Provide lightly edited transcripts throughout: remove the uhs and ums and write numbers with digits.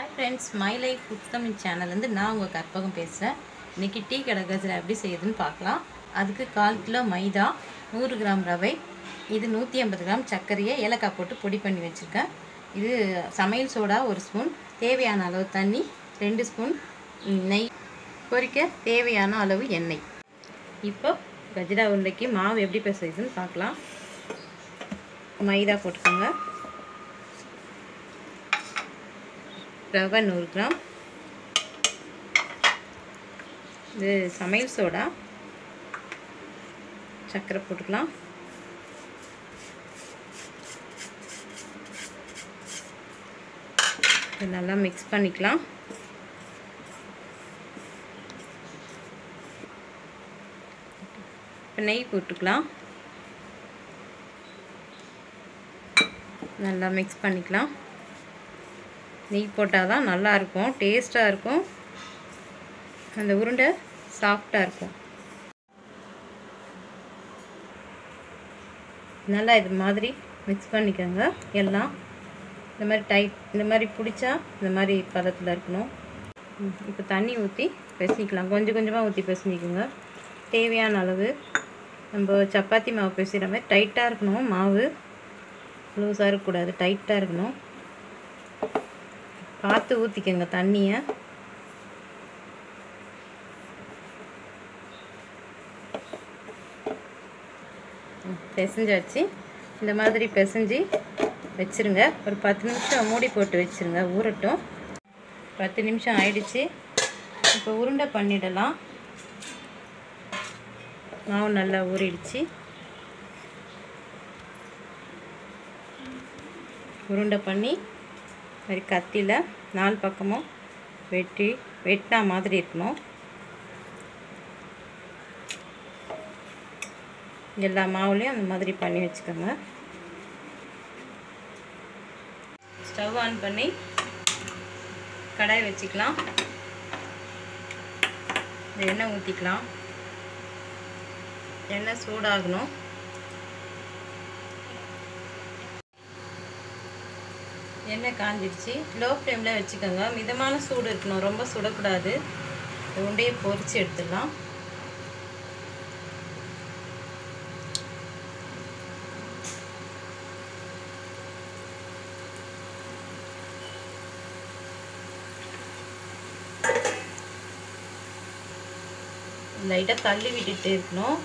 Hi friends, my life food Tamil சேனல்ல நான் உங்க கற்பகம் பேசுறேன். இன்னைக்கு டீ கடை கஜ்ரா எப்படி செய்யுதுன்னு பார்க்கலாம். அதுக்கு 1/4 கிலோ மைதா, 100 கிராம் ரவை, இது 150 கிராம் சர்க்கரையை ஏலக்காய் போட்டு பொடி பண்ணி வச்சிருக்கேன். இது சமையல் சோடா 1 ஸ்பூன், தேவையான அளவு தண்ணி, 2 ஸ்பூன் நெய், பொரிக்க தேவையான அளவு எண்ணெய். இப்போ கஜ்ரா உருண்டைக்கு மாவு எப்படி பிசையுதுன்னு பார்க்கலாம். மைதா போட்டுக்கோங்க. ரவை 100 கிராம், இது சமையல் சோடா, சர்க்கரை போட்டுக்கலாம். இது நல்லா மிக்ஸ் பண்ணிக்கலாம். இப்போ நெய் போட்டுக்கலாம். நல்லா மிக்ஸ் பண்ணிக்கலாம். நெய் போட்டால் தான் நல்லாயிருக்கும், டேஸ்ட்டாக இருக்கும், அந்த உருண்டை சாஃப்டாக இருக்கும். நல்லா இது மாதிரி மிக்ஸ் பண்ணிக்கோங்க. எல்லாம் இந்த மாதிரி டைட், இந்த மாதிரி பிடிச்சா இந்த மாதிரி பதத்தில் இருக்கணும். இப்போ தண்ணி ஊற்றி பிசைக்கலாம். கொஞ்சம் கொஞ்சமாக ஊற்றி பிசைஞ்சிக்கோங்க. தேவையான அளவு. நம்ம சப்பாத்தி மாவு பிசைகிற மாதிரி டைட்டாக இருக்கணும். மாவு லூஸாக இருக்கக்கூடாது, டைட்டாக இருக்கணும். பார்த்து ஊற்றிக்கோங்க தண்ணியை. பிசைஞ்சாச்சு. இந்த மாதிரி பிசைஞ்சு வச்சுருங்க. ஒரு 10 நிமிஷம் மூடி போட்டு வச்சுருங்க, ஊறட்டும். 10 நிமிஷம் ஆயிடுச்சு. இப்போ உருண்டை பண்ணிடலாம். மாவு நல்லா ஊறிடுச்சு. உருண்டை பண்ணி மாதிரி கத்தியில் 4 பக்கமும் வெட்டினா மாதிரி இருக்கணும். எல்லா மாவுலேயும் அந்த மாதிரி பண்ணி வச்சுக்கோங்க. ஸ்டவ் ஆன் பண்ணி கடாய் வச்சுக்கலாம். எண்ணெய் ஊற்றிக்கலாம். எண்ணெய் சூடாகணும். எண்ணெய் காஞ்சிடுச்சு. லோ ஃப்ளேமில் வச்சுக்கோங்க. மிதமான சூடு இருக்கணும், ரொம்ப சுடக்கூடாது. உண்டையை பொரித்து எடுத்துடலாம். லைட்டாக தள்ளி விட்டுட்டு இருக்கணும்.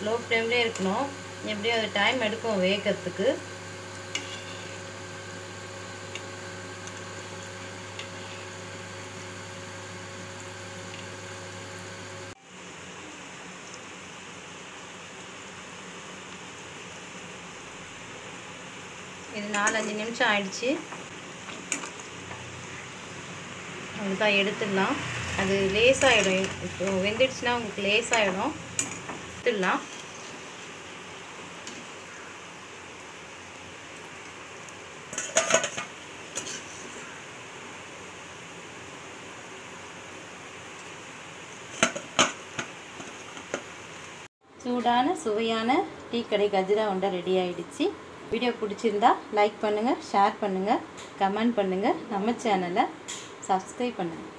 லோ ஃப்ளேம்லேயே இருக்கணும். எப்படியும் அது டைம் எடுக்கும் வேகிறதுக்கு. இது 4-5 நிமிஷம் ஆயிடுச்சு. அதுதான் எடுத்துடலாம். அது லேசாகிடும். இப்போ வெந்துடுச்சுன்னா உங்களுக்கு லேசாகிடும். எடுத்துடலாம். சூடான சுவையான டீ கடை கஜ்ரா உண்டை ரெடி ஆகிடுச்சு. வீடியோ பிடிச்சிருந்தா லைக் பண்ணுங்கள், ஷேர் பண்ணுங்கள், கமெண்ட் பண்ணுங்கள், நம்ம சேனலை சப்ஸ்கிரைப் பண்ணுங்கள்.